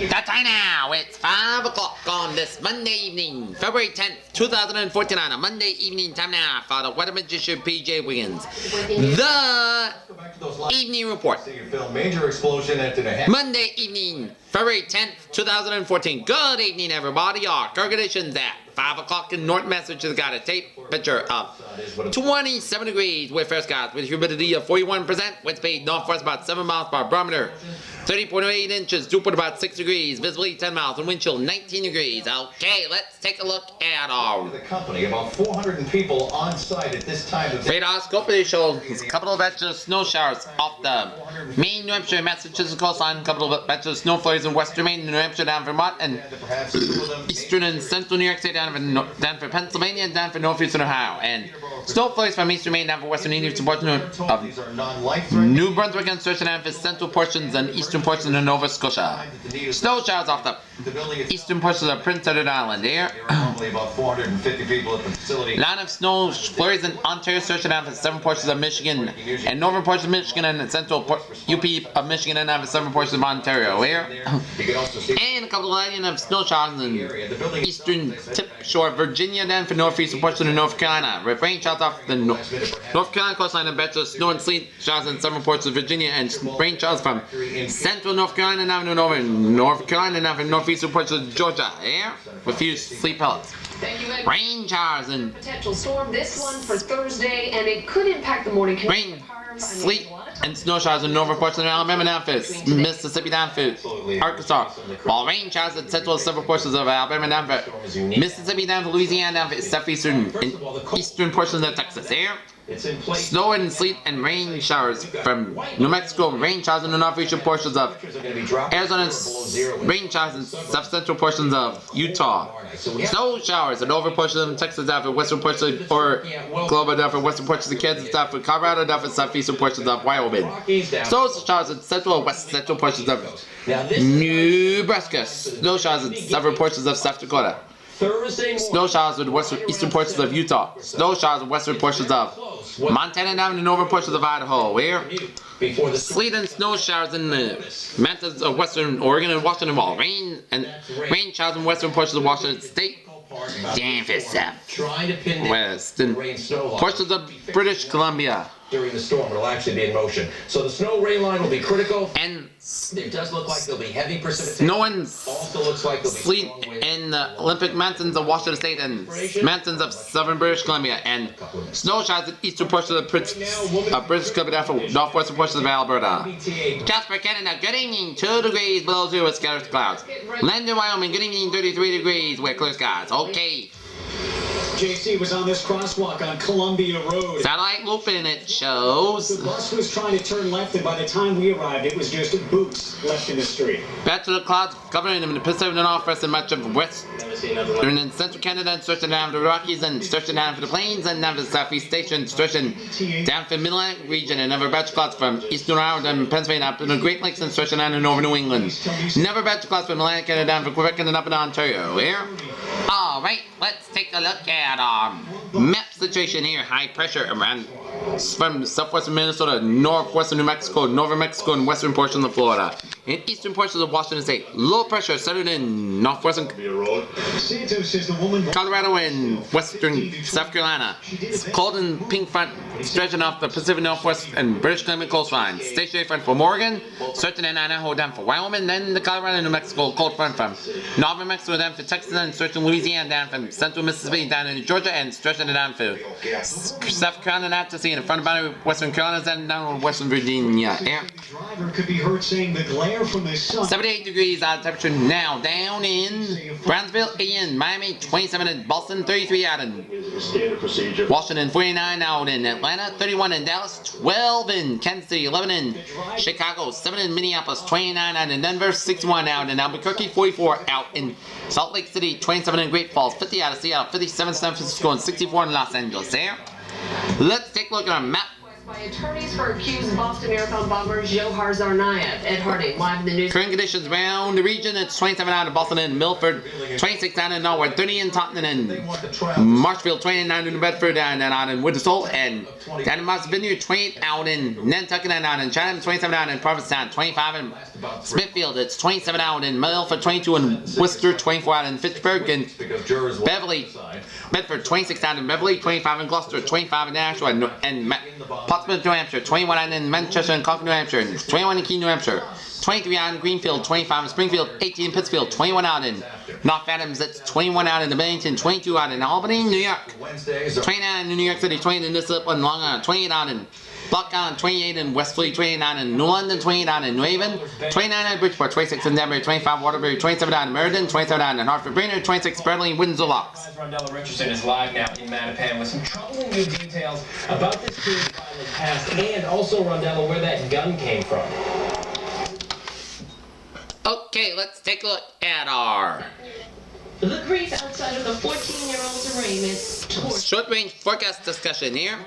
That's right now. It's 5 o'clock on this Monday evening, February 10th, 2014, on a Monday evening time now for the weather magician PJ Wiggins. The evening report. Monday evening, February 10th, 2014. Good evening, everybody. Our current conditions at 5 o'clock in North Massachusetts got a temperature of 27 degrees with fair skies with humidity of 41%, wind speed northwest about 7 miles per barometer, 30.8 inches, dew point about 6 degrees, visibility 10 miles, and wind chill 19 degrees. Okay, let's take a look at our the company. About 400 people on site at this time of radar scope. They show a couple of batches of snow showers off the Maine, New Hampshire, Massachusetts coastline, a couple of batches of snow flurries in western Maine, New Hampshire, down Vermont, and eastern and central New York State, down for Pennsylvania, and down for northeastern Ohio, and snow flurries from eastern Maine down for western New York portion of New Brunswick and certain down for central portions and eastern portions of Nova Scotia. Snow showers off the eastern portions of Prince Edward Island. There only about 450 people at the facility. Line of snow flurries in Ontario, certain down for 7 portions of Michigan and northern portions of Michigan and central UP of Michigan and down for 7 portions of Ontario. Where and a couple of snow showers in eastern tip shore of Virginia, down for northeastern portions of North Carolina. With rain showers off the North Carolina coastline and batches of snow and sleet showers in several portions of Virginia, and rain showers from central North Carolina down to northern North Carolina down for northeastern portions of Georgia. There with few sleet pellets. Rain showers and potential storm. This one for Thursday, and it could impact the morning. Rain, sleet, and snow showers in northern portions of Alabama down for Mississippi down for Arkansas. While rain showers in central and several portions of Alabama down for Mississippi down for Louisiana down for southeastern and eastern portions of Texas. There. Snow and sleet and rain showers from New Mexico, rain showers in the northeastern portions of Arizona, rain showers in south-central portions of Utah. Snow showers in over portions of Texas, down for western portions of Oklahoma, down for western portions of Kansas, down for Colorado, down for southeastern portions of Wyoming. Snow showers in central and west central portions of Nebraska. Snow showers in several portions of South Dakota. Snow showers in western eastern portions of Utah. Snow showers in western portions of Montana down in the northern portions of Idaho. Where sleet and snow showers in the mountains of western Oregon and Washington. While rain showers in western portions of Washington State. Down for south west and portions of British Columbia. During the storm, it'll actually be in motion. So the snow rain line will be critical. And it does look like there'll be heavy precipitation. Snow and also looks like sleet in the Olympic Mountains of Washington State and mountains of southern British Columbia, and snow showers in eastern portions of British Columbia down for northwestern portions of Alberta. Jasper, Canada, good evening, 2 degrees below zero with scattered clouds. London, Wyoming, good evening, 33 degrees with clear skies. Okay. JC was on this crosswalk on Columbia Road. Satellite looping, it shows. The bus was trying to turn left, and by the time we arrived, it was just boots left in the street. Back to the clouds covering them in the Pacific Northwest and much of West. They're in central Canada and stretching down for the Rockies and stretching down for the plains and down for the southeast station, stretching down for the Mid-Atlantic region, and never batch clouds from eastern Ireland and Pennsylvania up to the Great Lakes and stretching down to northern New England. Never batch clouds from Atlantic Canada down for Quebec and up in Ontario. Here. Alright, let's take a look at our map situation here. High pressure around from southwestern Minnesota, northwestern New Mexico, northern Mexico, and western portions of Florida. In eastern portions of Washington State, low pressure centered in northwestern Colorado and western South Carolina. Cold and pink front stretching off the Pacific Northwest and British Columbia coastline. Stationary front from Oregon, certain in Idaho down for Wyoming, then the Colorado and New Mexico cold front from northern Mexico down for Texas and certain Louisiana down from central Mississippi down into Georgia and stretching it down for South Carolina out to sea in the front of boundary Western Carolina and down Western Virginia. Air. Could be heard saying the glare from the sun. 78 degrees out temperature now down in Brownsville, in Miami, 27 in Boston, 33 out in Washington, 49 out in Atlanta, 31 in Dallas, 12 in Kansas City, 11 in Chicago, 7 in Minneapolis, 29 out in Denver, 61 out in Albuquerque, 44 out in Salt Lake City, 27 in Great Falls, 50 out of Seattle, 57 in San Francisco, and 64 in Los Angeles. There. Let's take a look at our map. By attorneys for accused Boston Marathon bomber Johar Tsarnaev. Ed Harding, live in the news. Current conditions around the region, it's 27 out of Boston and Milford, 26 out in Norwood, 30 in Taunton and Marshfield, 29 in New Bedford, and then out in Winterstoll, and down in Martha's Vineyard, 28 out in Nantucket, and out in Chatham, 27 out in Provincetown, 25 in Smithfield, it's 27 out in Milford, 22 in Worcester, 24 out in Fitchburg, and Beverly, Bedford, 26 out in Beverly, 25 in Gloucester, 25 in Nashua, and Portsmouth, New Hampshire, 21 out in Manchester and Concord, New Hampshire, and 21 in Keene, New Hampshire, 23 out in Greenfield, 25 in Springfield, 18 in Pittsfield, 21 out in North Adams, that's 21 out in Bennington, 22 out in Albany, New York, 29 in New York City, 20 in Nissip and Long Island, 28 out in Block Island, 28 in Westfleet, 29 in New London, 28 out in New Haven, 29 in Bridgeport, 26 in Denver, 25 Waterbury, 27 out in Meriden, 27 out in Hartford Brainerd, 26 Bradley, Windsor Locks. Rondella Richardson is live now in Mattapan with some troubling new details about this team's violent past and also, Rondella, where that gun came from. Okay, let's take a look at our The grief outside of the 14-year-old's arraignment. short-range forecast discussion here.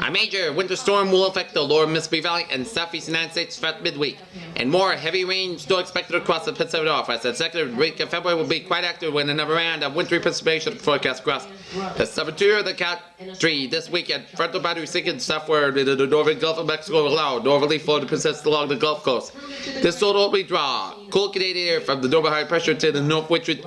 A major winter storm will affect the lower Mississippi Valley and southeast United States throughout midweek, and more heavy rain still expected across the Pacific Northwest. The second week of February will be quite active when another round of wintry precipitation forecast across the southern tier of the country this weekend. Frontal boundary seeking southward into the northern Gulf of Mexico will allow northerly flow to persist along the Gulf Coast. This will only draw cool Canadian air from the northern high pressure to the north, which would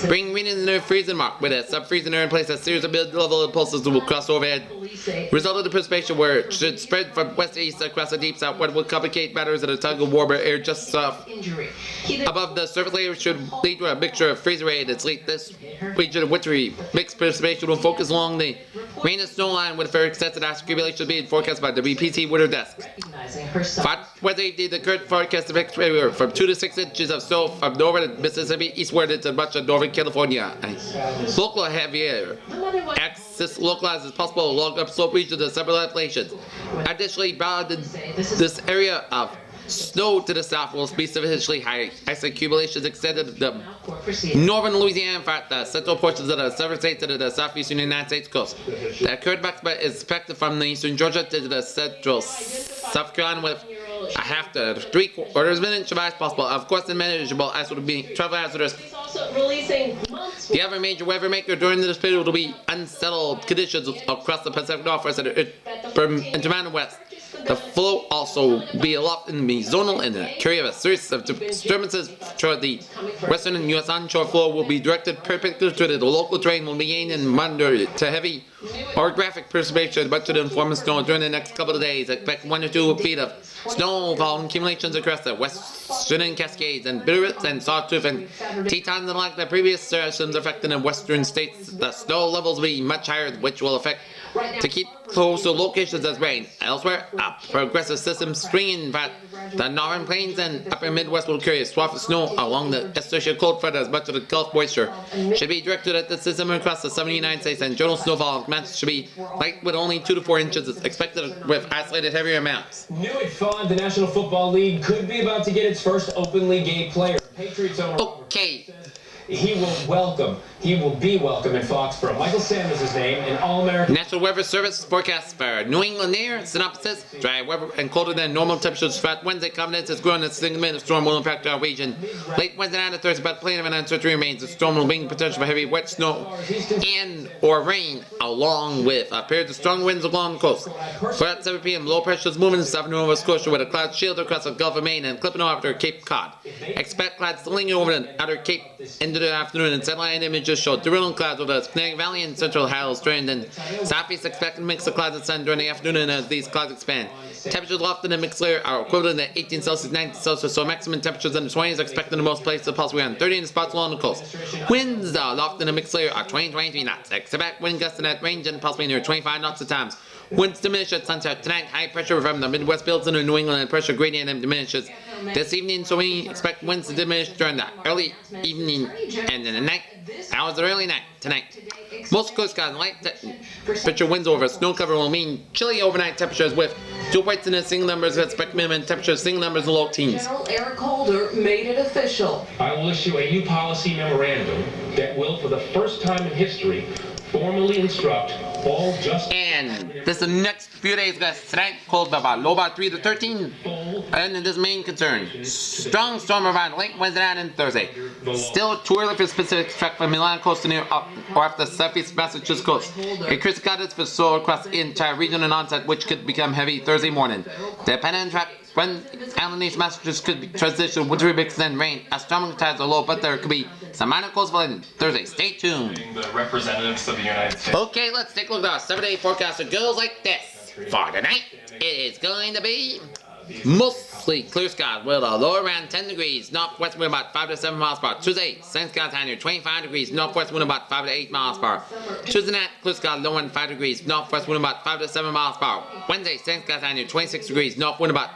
bring wind in the freezing mark with a sub-freezing air in place. A series of mid-level impulses will cross overhead. Result of the precipitation where it should spread from west to east across the deep south, what will complicate matters in a tug of warmer air just south above the surface layer should lead to a mixture of freezing rain. It's late this region of wintry mixed precipitation will focus along the rain and snow line with very extensive accumulation being forecast by the WPC Winter Desk. Wednesday, the current forecast of anywhere from 2 to 6 inches of snow from northern Mississippi eastward into much of northern California. Local heavy air access localized as possible along upslope regions of several elevations. Additionally, bound in this area of snow to the south will be sufficiently high. Ice accumulations extended to the northern Louisiana, in fact, the central portions of the southern states to the southeastern United States coast. The current maxima is expected from the eastern Georgia to the central South Carolina with a half to 3/4 of an inch of ice possible. Of course, the manageable ice will be travel hazardous. The other major weather maker during this period will be unsettled conditions across the Pacific Northwest and into Mountain West. The flow also be aloft in the zonal and carry a series of disturbances toward the western and U.S. onshore flow will be directed perpendicular to the local terrain will be gained and moderate to heavy orographic precipitation, much of the informal snow during the next couple of days. Expect 1 or 2 feet of snowfall accumulations across the western Cascades and Bitterroots and Sawtooth and Tetons, and like the previous sessions affecting the western states, the snow levels will be much higher, which will affect to keep close to locations as rain. Elsewhere, a progressive system stringing that the northern plains and upper Midwest will carry a swath of snow along the associated cold front as much of the Gulf moisture should be directed at the system across the southern United States, and general snowfall amounts should be light with only 2 to 4 inches expected with isolated heavier amounts. New at 5, the National Football League could be about to get its first openly gay player. Patriots owner Okay. he will be welcome in Foxborough. Michael Sam is his name, an All-American. National Weather Service forecast for New England air synopsis: dry weather and colder than normal temperatures throughout Wednesday. Confidence is growing. A single minute storm will impact our region. Late Wednesday night and Thursday, but plenty of an uncertainty remains. The storm will bring potential for heavy wet snow and or rain, along with a period of strong winds along the coast. For at 7 p.m., low pressure is moving south Nova Scotia with a cloud shield across the Gulf of Maine and clipping over Cape Cod. Expect clouds to linger over the outer Cape into the afternoon, and satellite images show drilling clouds over the Connecticut Valley and central Highlands during the southeast. Expect a mix of clouds and sun during the afternoon, and as these clouds expand, temperatures aloft in the mixed layer are equivalent to 18 Celsius, 19 Celsius, so maximum temperatures in the 20s expected in most places, possibly around 30 in spots along the coast. Winds aloft in the mixed layer are 20-23 knots. Expect wind gusts in that range and possibly near 25 knots at times. Winds diminish at sunset tonight. High pressure from the Midwest builds into New England and pressure gradient diminishes this evening, so we expect winds to diminish during the early evening and in the night hours of the early night tonight. Most coast guys light temperature winds over snow cover will mean chilly overnight temperatures with dew points in the single numbers. Expect minimum temperatures single numbers in low teens. General Eric Holder made it official. I will issue a new policy memorandum that will, for the first time in history, formally instruct all just. And this is the next few days, guys. Tonight, cold about low about 3 to 13. And this main concern: strong storm around late Wednesday night and Thursday. Still too early for specific track from Milan coast to near up or up the southeast Massachusetts coast. A critical guidance for soil across the entire region and onset, which could become heavy Thursday morning. Dependent on track When Allen Massachusetts could be transition wintry mix and rain. Astronomical tides are low, but there could be some minor cold flooding Thursday. Stay tuned. The representatives of the United States. Okay, let's take a look at our 7-day forecast. It goes like this. For tonight, it is going to be mostly clear skies with a low around 10 degrees, northwest wind about 5 to 7 miles per hour. Tuesday, sunny skies high near 25 degrees, northwest wind about 5 to 8 miles per hour. Tuesday night, clear skies low around 5 degrees, northwest wind about 5 to 7 miles per hour. Wednesday, sunny skies high near 26 degrees, north wind about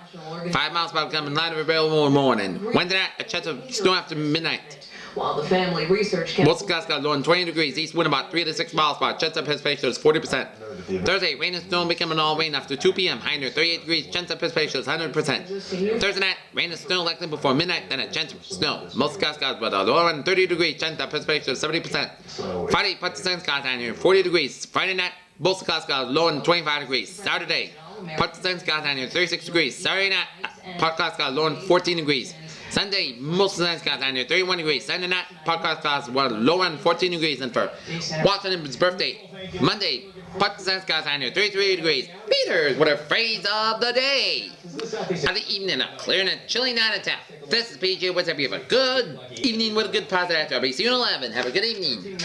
5 miles per hour, coming lighter available in the morning. Wednesday night, a chance of snow after midnight. While the Family Research Council... Most skies got low in 20 degrees, east wind about 3 to 6 miles per hour. Chance of precipitation is 40%. Thursday, rain and snow becoming all rain after 2 p.m. High near 38 degrees, chance of precipitation is 100%. Thursday night, rain and snow likely before midnight, then a chance of snow. Most skies got with a low around 30 degrees, chance of precipitation is 70%. Friday, part the sun skies high near 40 degrees. Friday night, both skies got low in 25 degrees. Saturday, part the sun skies high near 36 degrees. Saturday night, part skies got low in 14 degrees. Sunday, most of the sun skies high near 31 degrees. Sunday night, part skies were low around 14 degrees. And for Washington's birthday, Monday, part the sun skies high near 33 degrees. Peters with a phrase of the day. Have the evening, a clear and a chilly night attack. This is PJ. What's up? You have a good evening with a good positive. I'll be seeing you at 11. Have a good evening.